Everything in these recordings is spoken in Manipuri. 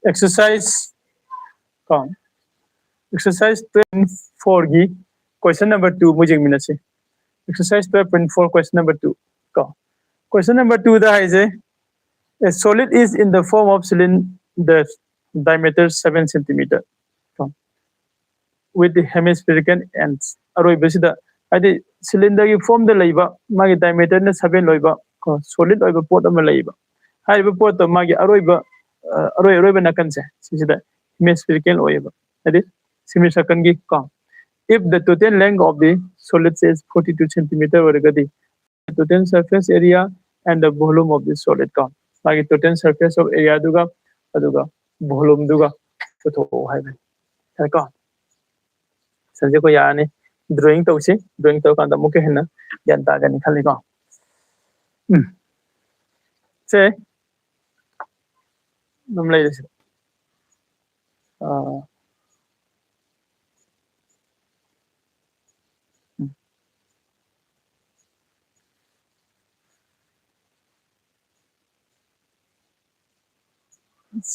exercise come exercise 4 gi question number 2 mujing minase exercise 12.4 question number 2 come question number 2 da is a solid is in the form of cylinder diameter 7 centimeter come with the hemispherical ends aroi besida adi cylinder gi form da leiba magi diameter na 7 loiba solid oiba pot ama leiba haiba pot to magi aroi nakan se sida hemispherical oiba adi semicircle gi come if the total length of the solid is 42 centimeter varagadi the total surface area and the volume of the solid come magi total surface of area duga aduga volume duga photo haiba ko sanje ko yani drawing tawsi drawing taw kanda muke hena yan ta gani khali ko se nam lai desi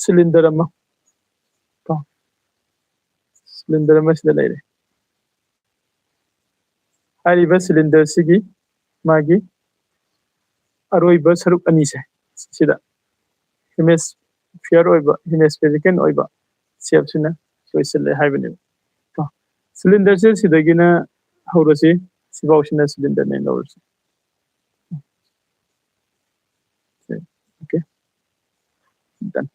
cylinder ama ko cylinder ama sida lai hariba cylinder sigi magi aroiba saruk ani se sida hemisphere oiba hemispherical oiba shape sina soisile haibani ko cylinder se sidagina horosi sibaushina cylinder ne lorsi okay done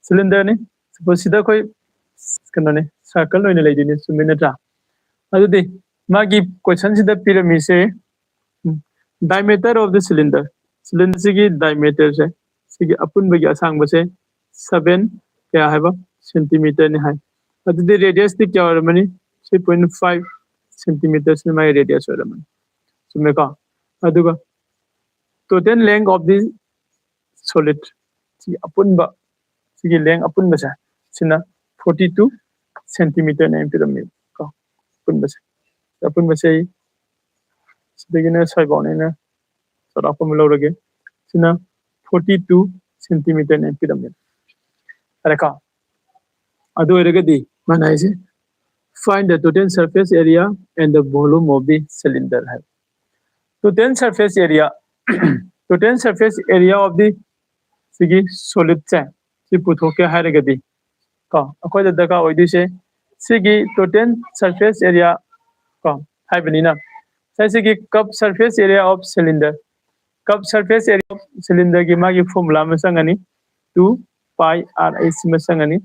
cylinder ne suppose sida koi kanone circle oine leidini suminatra adudi magi question sida pyramid se diameter of the cylinder sigi diameter se sigi apun bagi asang base 7 kya haiba centimeter ni hai adudi radius ti kya oramani 3.5 centimeters ni mai radius oramani sume ka aduga total length of the solid sigi apun ba sigi length apun ba sa sina 42 centimeter na pyramid ko apun ba sei sidagina sai bone na sara ko mulorage sina 42 centimeter na pyramid are ka adu eragadi mana ise find the total surface area and the volume of the cylinder hai total surface area of the sigi solid cha si puthoke haragadi ko akoi da daga oidi se sigi total surface area ko haibani na sigi cup surface area of cylinder gi magi formula masangani 2 pi r is masangani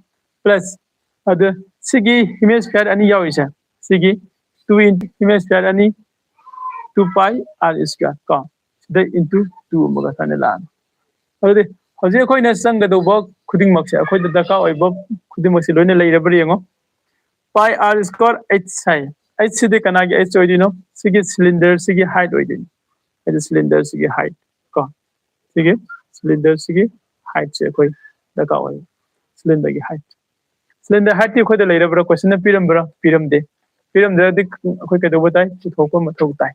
plus ada sigi hemisphere ani yawisa sigi 2 into hemisphere ani 2 pi r square ko the into 2 maga sanela ade hoje koi na sang do ba khuding mak se khoi da daka oi ba khuding mak se loina leirabri yengo pi r square h sai h sidi kana gi h oidino sigi cylinder sigi height oidini ade cylinder sigi height ko sigi cylinder sigi height se koi daka oi cylinder gi height ti khoi da leirabra question piram de dik khoi ka do batai puthoko mathau tai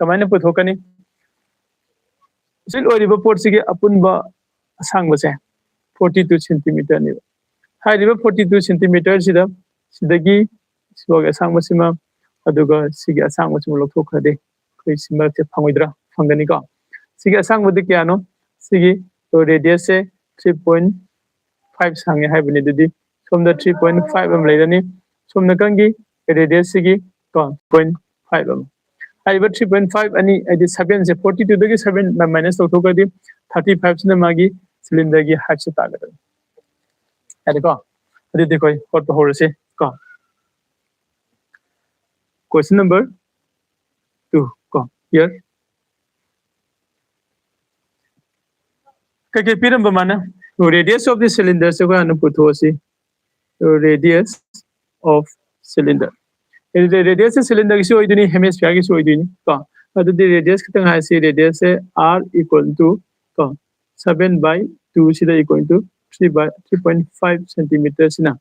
kamana puthokani sil ori ba port sigi apun ba sang ba se 42 centimeter ni hai riba 42 centimeter sidagi siboga sang ba sima aduga sigi asang ba sima lokthok khade koi sima se phangoidra phangani ko sigi asang ba de kyano sigi to radius se 3.5 sange hai bani didi somda 3.5 am leirani somna kangi radius sigi ko 0.5 am haiba 3.5 ani adi 7 se 42 dagi 7 minus lokthokadi 35 sina magi cylinder gi height se tagada adi ko adi dekoi kot horse ko question number 2 ko here kake piram ba mana radius of the cylinder se ko anu puthosi radius of cylinder the radius of cylinder gi oidini hemisphere gi oidini ko adu the radius kitang ha se radius se r equal to ko 7 by 2 sida equal to 3.5 centimeters na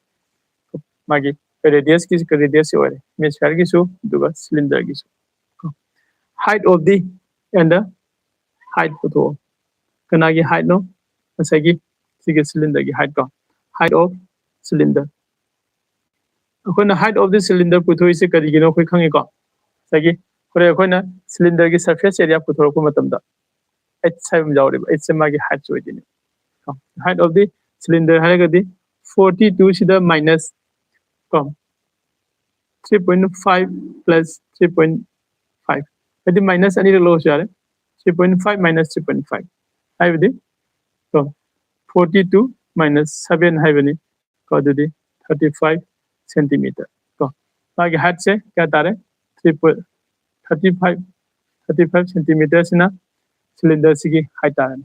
magi radius ki radius ore hemisphere gi duga cylinder gi height of the and the height photo kana gi height no ꯉꯁꯥꯏꯒꯤ ꯁꯤꯒꯤ ꯁꯤꯂꯤꯟꯗꯔꯒꯤ ꯍꯥꯏꯠ ꯀꯣ height of cylinder ꯑꯩꯈꯣꯏꯅ height of the cylinder ꯄꯨꯊꯣꯛꯏꯁꯦ ꯀꯔꯤꯒꯤꯅꯣ ꯑꯩꯈꯣꯏ ꯈꯪꯉꯤꯀꯣ ꯉꯁꯥꯏꯒꯤ ꯑꯩꯈꯣꯏꯅ ꯁꯤꯂꯤꯟꯗꯔꯒꯤ ꯁꯔꯐꯦꯁ ꯑꯦꯔꯤꯌꯥ ꯄꯨꯊꯣꯔꯛꯄ ꯃꯇꯝꯗ h ꯍꯥꯏꯕ ꯑꯃ ꯌꯥꯎꯔꯤꯕ h ꯁꯦ ꯃꯥꯒꯤ height ꯑꯣꯏꯗꯣꯏꯅꯤ height of the cylinder ꯍꯥꯏꯔꯒꯗꯤ 42 ꯁꯤꯗ minus ꯀꯣ 3.5 plus 3.5 ꯍꯥꯏꯗꯤ minus ꯑꯅꯤꯔꯛ ꯂꯧꯔꯁꯨ ꯌꯥꯔꯦ 3.5 minus 3.5 ꯍꯥꯏꯕꯗꯤ ꯀꯣ 42 minus 7 हाइबनी को दुदी 35 सेंटीमीटर को मागे हाइट से क्या तारे 35 सेंटीमीटर से ना सिलेंडर सिगी हाइट तारे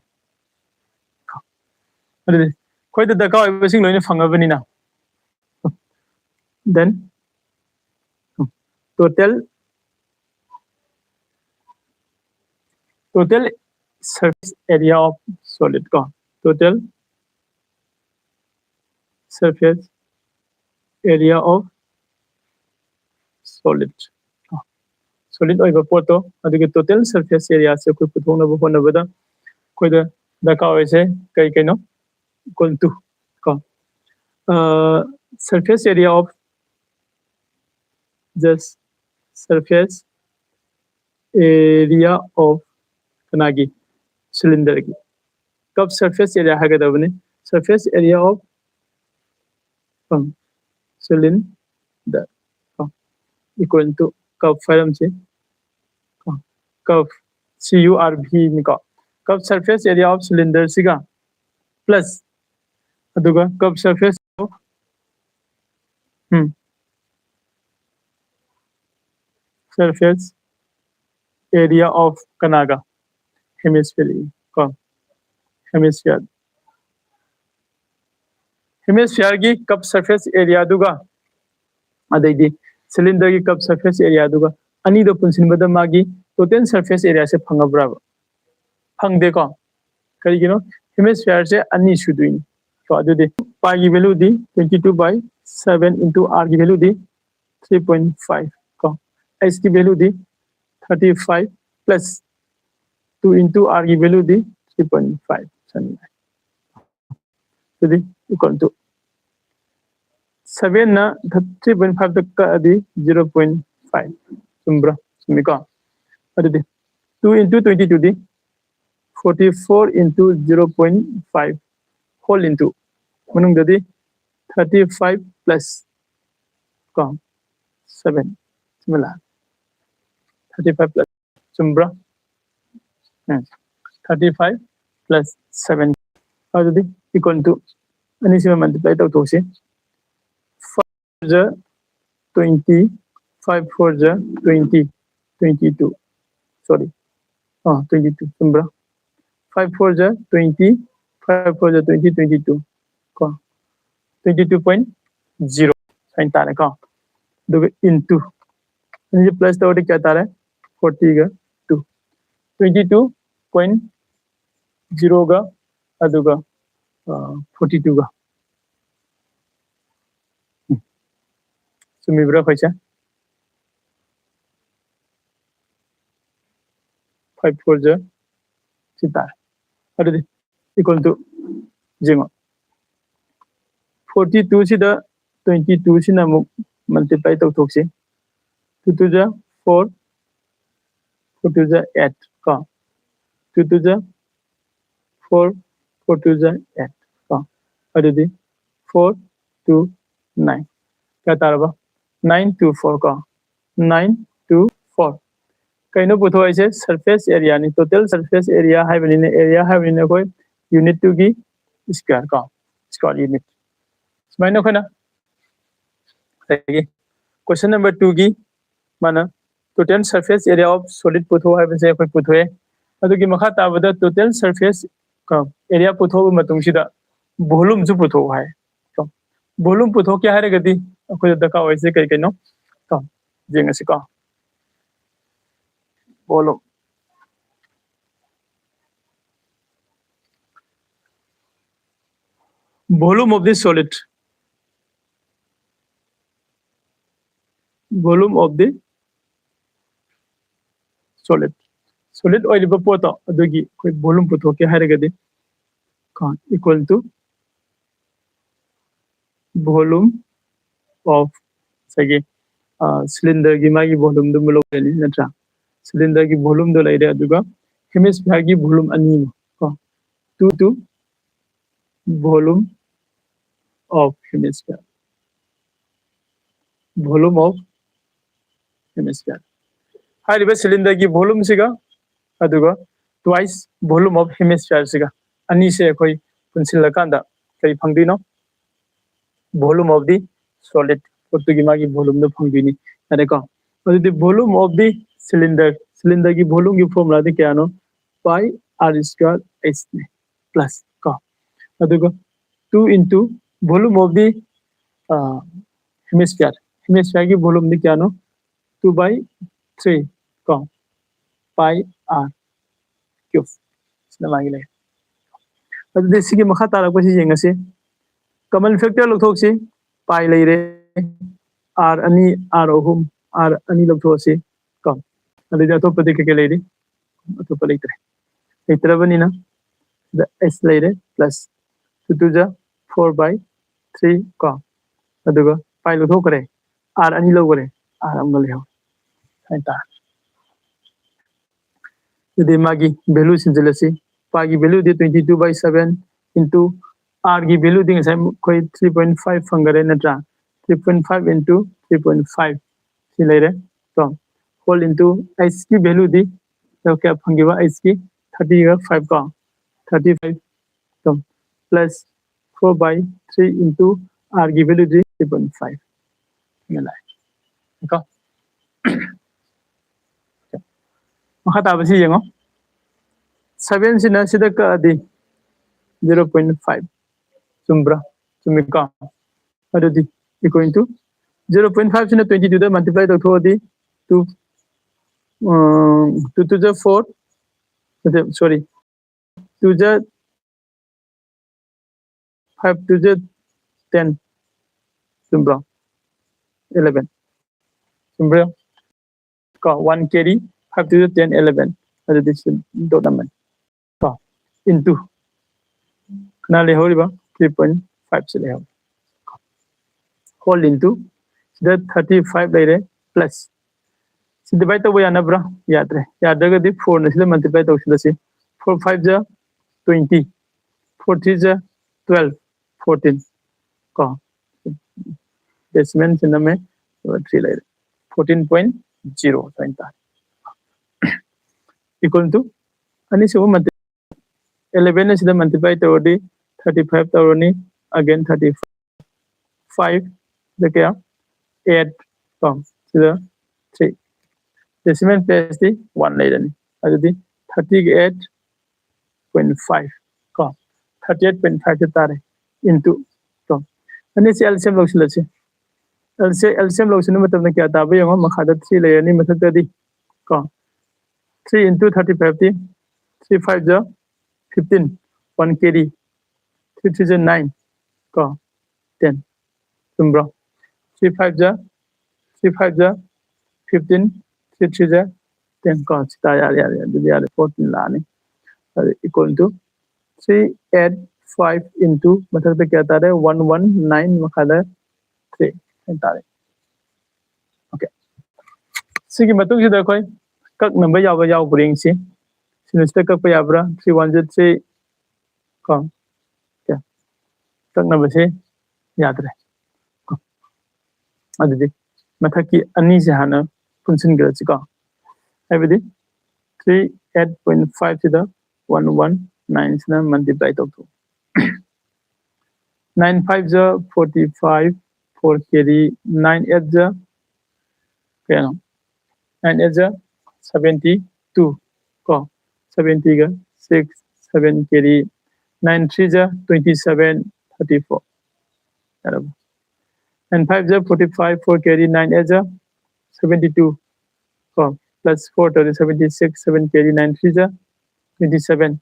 अरे कोई तो दका इवसिंग लोइने फंगबनी ना then total surface area of solid को total surface area of solid solid ओइबा पोतो अदुगे total surface area से कोई पुथोना बो होनबदा कोई दका होइसे कई कइनो equal to को surface area of just surface area of कनागी cylinder की कब surface area हागदबने surface area of cylinder equal to curve form से curve curv निका curve surface area of cylinder सिगा plus अदुगा curve surface of surface area of kanaga hemisphere का hemisphere की curve surface area दुगा अदैदी cylinder की curve surface area दुगा अनि दो पुनसिनबदा मागी total surface area से फंगब्रा फंगदे को करिगिनो hemisphere से अनि सुदुइन तो अदुदे pi की वैल्यू दी 22/7 into r की वैल्यू दी 3.5 को h की वैल्यू दी 35 plus 2 into r की वैल्यू दी 3.5 तो दी equal to 7 ना 3.5 तक का दी 0.5 सुम्ब्रा सुमिका अदुदे 2 into 22 दी 44 into 0.5 whole into मनुंग ददी 35 plus का 7 similar 35 plus सुम्ब्रा 35 plus 7 अदुदे equal to अनि से मल्टीप्लाई तो से 5 20 5 4 20 22 sorry 22 सुम्ब्रा 5 4 20 5 4 20 22 को 22.0 साइन तारे का दो into ये प्लस तो क्या तारे 40 का 2 22.0 का अदुगा 42 का सुमिब्रा पैसा 5 4 सितार अरे इक्वल टू जिंगो 42 सिदा 22 सिना मु मल्टीप्लाई तो थोक से 2 2 जा 4 4 2 जा 8 का 2 2 जा 4 4 2 जा 8 का अरे दी 4 2 9 क्या तारबा 9 2 4 का 9 2 4 कइनो पुथो ऐसे सरफेस एरिया नि टोटल सरफेस एरिया है बनिने एरिया है बनिने कोई यूनिट 2 की स्क्वायर का स्क्वायर यूनिट स्माइनो खना क्वेश्चन नंबर 2 की माना total surface area of solid पुथो है बसे कोई पुथोए अदुगी मखा ताबदा टोटल सरफेस का एरिया पुथो मतुंगसिदा वॉल्यूम जु पुथो है तो वॉल्यूम पुथो क्या है गदी अखोय दका वैसे कई कइनो तो जेंगसि का volume volume of the solid volume of the solid solid oil poto adugi koi volume puto ke haragadi equal to volume of say cylinder की मागी volume दो मिलो लेनी नट्रा cylinder की volume दो लाइडे अदुगा hemisphere की volume अन्नी को 2 to volume of hemisphere हाइरिबा cylinder की volume सिगा अदुगा twice volume of hemisphere सिगा अन्नी से कोई पुंसिल लकांदा कई फंगदिनो volume of the solid की मागी volume दो फंगदिनी अरे को the volume of the cylinder की volume की formula दे क्या no pi r square h plus को अदुगा 2 into volume of the hemisphere की volume दे क्या नो 2 by 3 को pi r cube इसने मांगी ले अदु देसी की मखा तारा को सी जेंगा से कमल फैक्टर लोग से pi ले रे r अनि r ohum r अनि लोग से कम अदु जा तो पति के ले रे तो पले इतरे बनी ना the s ले रे plus 2 to the 4 by 3 को अदुगा pi लोग करे r अनि लोग करे r हम ले हो साइता यदि मागी value सिंजलसी pi की value they 22 by 7 into r की value दिंग से कोई 3.5 फंगरे नट्रा 3.5 into 3.5 सी ले रे तो whole into h की value दी तो क्या फंगेवा h की 35 का 35 तो plus 4 by 3 into r की value दी 3.5 मिला है का मखा ताबसी येंगो 7 सिना सिदा का दी 0.5 चुम्ब्रा चुमिका अदुदी equal to 0.5 सिना 22 दा multiply तो थो दी 2 to the 4 sorry 2 the 5 to the 10 चुम्ब्रा 11 चुम्ब्रा का 1 carry 5 to the 10 11 अदुदी dot number का into ना ले हो रिबा 3.5 से ले हो whole into the 35 ले रे plus से divide तो वो याना ब्रा याद रहे याद रहे दी 4 ने से multiply तो उसले से 4 5 जा 20 4 3 जा 12 14 का decimal चिन्ह में 3 ले रे 14.0 तो equal to अनि से वो 11 ने सीधा multiply तो दी 35 तो रोनी again 35 तो क्या 8 तो सीधा 3 decimal place दी 1 ले रही अभी दी 38.5 का 38.5 से तारे into तो अनि से LCM लोग सिले से LCM लोग सिने मतलब क्या था भाई हम मखादा 3 ले रही मतलब दी का 3 into 35 दी 3 5 जा 15 1 carry 3 3 9 का 10 चुम्ब्रा 3 5 जा 15 3 3 जा 10 का चिता यार 14 लाने equal to 3 8 5 into मतलब तो क्या था 119 मखादा 3 तारे ओके सिगी मतुंग से देखो कक नंबर याव ब्रिंग से सिनिस्टर कक पे याब्रा 313 का क्या कक नंबर से याद रहे अदुदी मथक की अन्नी से हाना पुंसिन गरची का हैबदी 38.5 से द 119 से मल्टीप्लाई तो 9 5 जा 45 4 carry 9 8 जा क्या ना 9 8 जा 72 का 70 का 6 7 carry 9 3 जा 27 34 यार 9 5 जा 45 4 carry 9 8 जा 72 का plus 4 to 76 7 carry 9 3 जा 27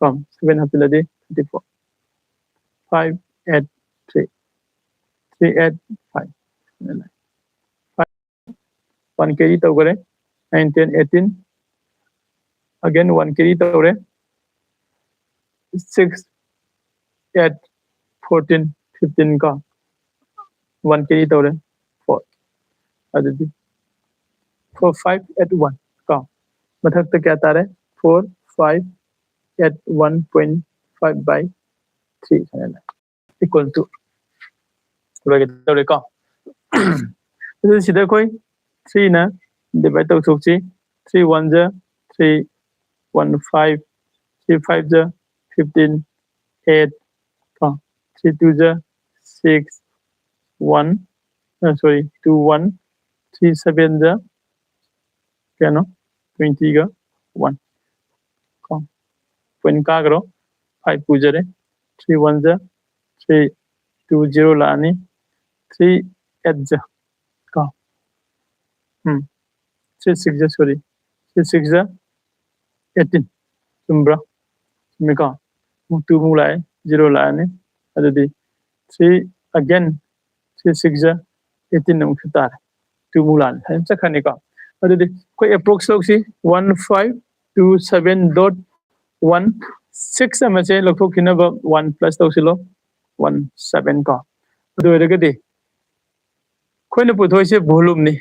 का 7 हफ्ते लगे 34 5 8 3 3 8 5 1 carry तो करे 9 10 18 again 1 carry तो करे 6 8 14 15 ko 1 kg tore 4 adudi 4 5 at 1 ko mathak ta kya tare 4 5 at 1.5 by 3 equal to right tore ko this is the koi 3 na divide to chok chi 3 1 ja 3 1 5 3 5 ja 15 8 3 2 ja 6 1 sorry 2 1 3 7 ja kano 20 ga 1 point ka karo 5 puja re 3 1 ja 3 2 0 la ani 3 8 ja ka 3 6 ja sorry 3 6 ja 18 tumbra mika 2 mu la 0 la ani adudi 3 again 3 6 ja 18 nung khitar 2 mu la hai chakhani ka adudi koi approx log si 1527.16 amache lokho kinaba 1 plus tawsilo 17 ka adu regadi khoina puthoi se volume ni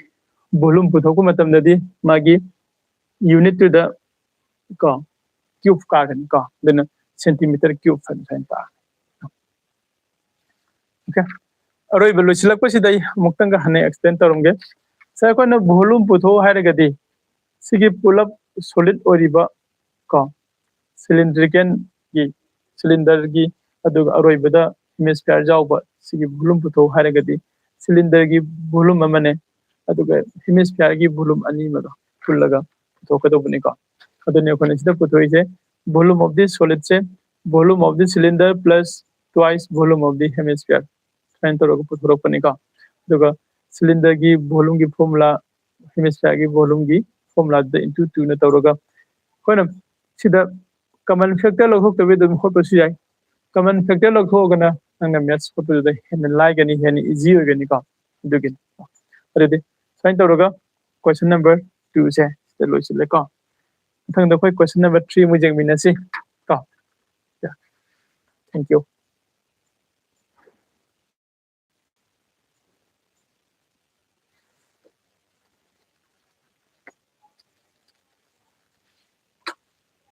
volume puthoku matam dadi magi unit to the ka cube ka kan ka then centimeter cube fan ta okay aroi belu silak pa sidai muktanga hane explain tarumge sa ko na volume putho hairagadi sigi pull up solid oriba ka cylindrical gi cylinder gi adu aroi bada hemisphere jawba sigi volume putho hairagadi cylinder gi volume amane adu hemisphere gi volume ani ma pullaga putho ka dobuni ka adune khone sida putho ise volume of the solid se volume of the cylinder plus twice volume of the hemisphere train to ro putho ro pani ka duga cylinder gi volume gi formula hemisphere gi volume gi formula the into 2 na tawroga khona sida common factor log hok tabe dum hot pasi jai common factor log hogana anga maths hot pasi da hen like ani hen easy ogani ka dugin ready train tawroga question number 2 se the loisile ka thang da khoi question number 3 mu jeng minasi ka yeah thank you